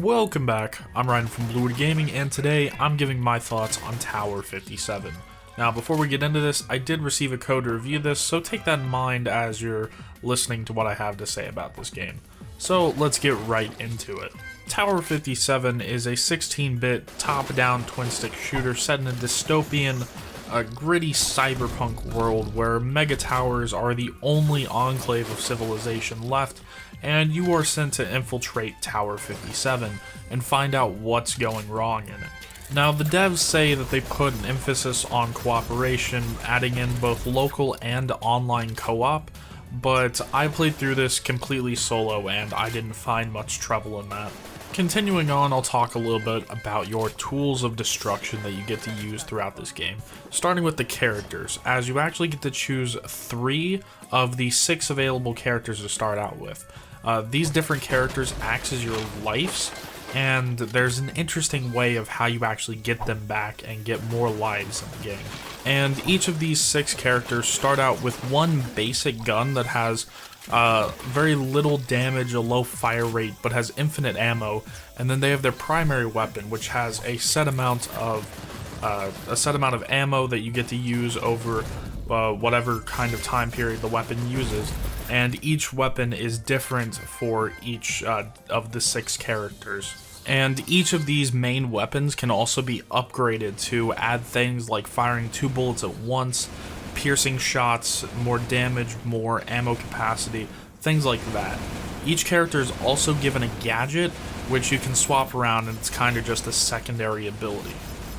Welcome back, I'm Ryan from Bluewood Gaming, and today I'm giving my thoughts on Tower 57. Now before we get into this, I did receive a code to review this, so take that in mind as you're listening to what I have to say about this game. So let's get right into it. Tower 57 is a 16-bit top-down twin-stick shooter set in a dystopian, gritty cyberpunk world where mega towers are the only enclave of civilization left, and you are sent to infiltrate Tower 57 and find out what's going wrong in it. Now, the devs say that they put an emphasis on cooperation, adding in both local and online co-op, but I played through this completely solo and I didn't find much trouble in that. Continuing on, I'll talk a little bit about your tools of destruction that you get to use throughout this game, starting with the characters, as you actually get to choose 3 of the 6 available characters to start out with. These different characters act as your lives, and there's an interesting way of how you actually get them back and get more lives in the game. And each of these 6 characters start out with one basic gun that has very little damage, a low fire rate, but has infinite ammo, and then they have their primary weapon, which has a set amount of ammo that you get to use over whatever kind of time period the weapon uses, and each weapon is different for each of the 6 characters. And each of these main weapons can also be upgraded to add things like firing 2 bullets at once, piercing shots, more damage, more ammo capacity, things like that. Each character is also given a gadget, which you can swap around, and it's kind of just a secondary ability.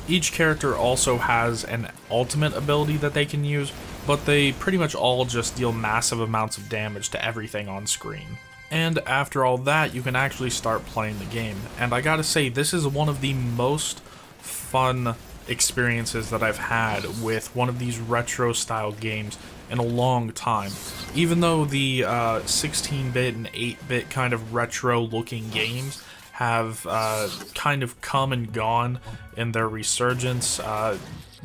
Each character also has an ultimate ability that they can use, but they pretty much all just deal massive amounts of damage to everything on screen. And after all that, you can actually start playing the game. And I gotta say, this is one of the most fun experiences that I've had with one of these retro style games in a long time. Even though the 16-bit and 8-bit kind of retro looking games have kind of come and gone in their resurgence,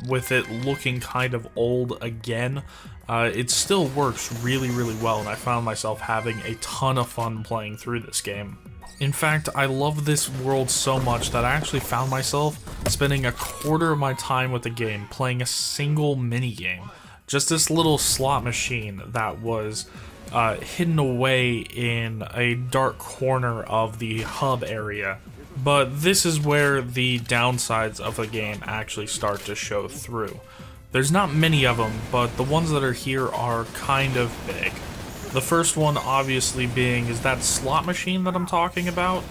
with it looking kind of old again, it still works really well, and I found myself having a ton of fun playing through this game. In fact, I love this world so much that I actually found myself spending a quarter of my time with the game playing a single minigame. Just this little slot machine that was hidden away in a dark corner of the hub area. But this is where the downsides of the game actually start to show through. There's not many of them, but the ones that are here are kind of big. The first one obviously being is that slot machine that I'm talking about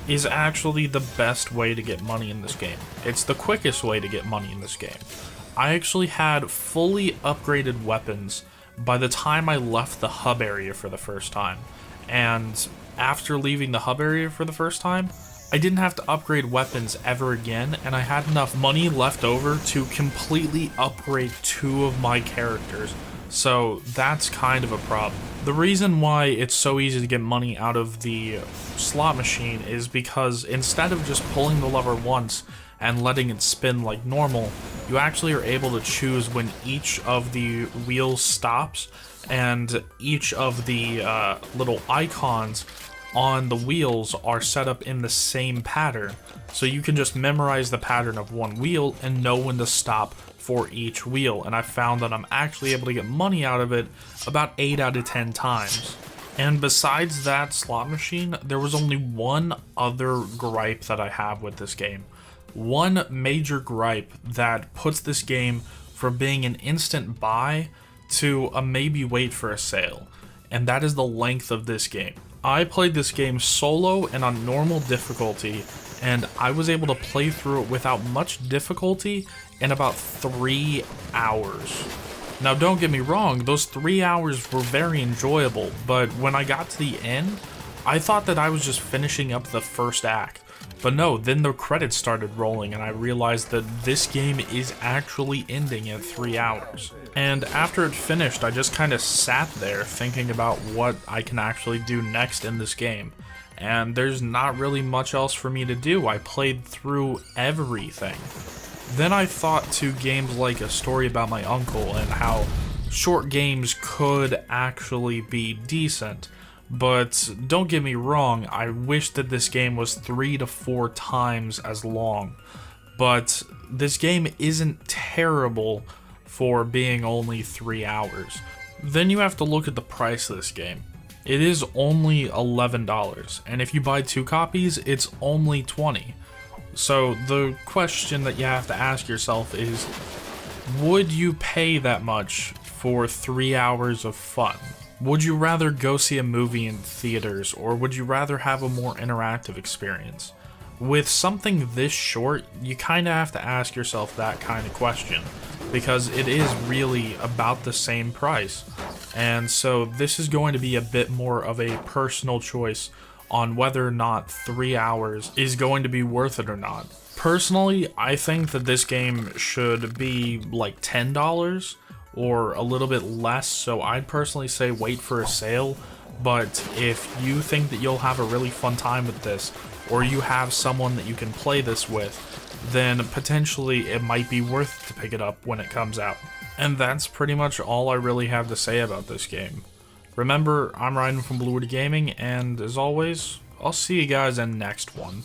is actually the best way to get money in this game. It's the quickest way to get money in this game. I actually had fully upgraded weapons by the time I left the hub area for the first time. And after leaving the hub area for the first time, I didn't have to upgrade weapons ever again, and I had enough money left over to completely upgrade 2 of my characters. So that's kind of a problem. The reason why it's so easy to get money out of the slot machine is because instead of just pulling the lever once and letting it spin like normal, you actually are able to choose when each of the wheels stops, and each of the little icons on the wheels are set up in the same pattern. So you can just memorize the pattern of one wheel and know when to stop for each wheel, and I found that I'm actually able to get money out of it about 8 out of 10 times. And besides that slot machine, there was only one other gripe that I have with this game. One major gripe that puts this game from being an instant buy to a maybe wait for a sale, and that is the length of this game. I played this game solo and on normal difficulty, and I was able to play through it without much difficulty in about 3 hours. Now don't get me wrong, those 3 hours were very enjoyable, but when I got to the end, I thought that I was just finishing up the first act. But no, then the credits started rolling and I realized that this game is actually ending at 3 hours. And after it finished, I just kind of sat there thinking about what I can actually do next in this game. And there's not really much else for me to do. I played through everything. Then I thought to games like A Story About My Uncle and how short games could actually be decent. But don't get me wrong, I wish that this game was 3 to 4 times as long. But this game isn't terrible for being only 3 hours. Then you have to look at the price of this game. It is only $11, and if you buy 2 copies, it's only $20. So the question that you have to ask yourself is, would you pay that much for 3 hours of fun? Would you rather go see a movie in theaters, or would you rather have a more interactive experience? With something this short, you kind of have to ask yourself that kind of question, because it is really about the same price. And so this is going to be a bit more of a personal choice on whether or not 3 hours is going to be worth it or not. Personally, I think that this game should be like $10 or a little bit less, so I'd personally say wait for a sale. But if you think that you'll have a really fun time with this, or you have someone that you can play this with, then potentially it might be worth it to pick it up when it comes out. And that's pretty much all I really have to say about this game. Remember, I'm Ryan from Blue Gaming, and as always, I'll see you guys in the next one.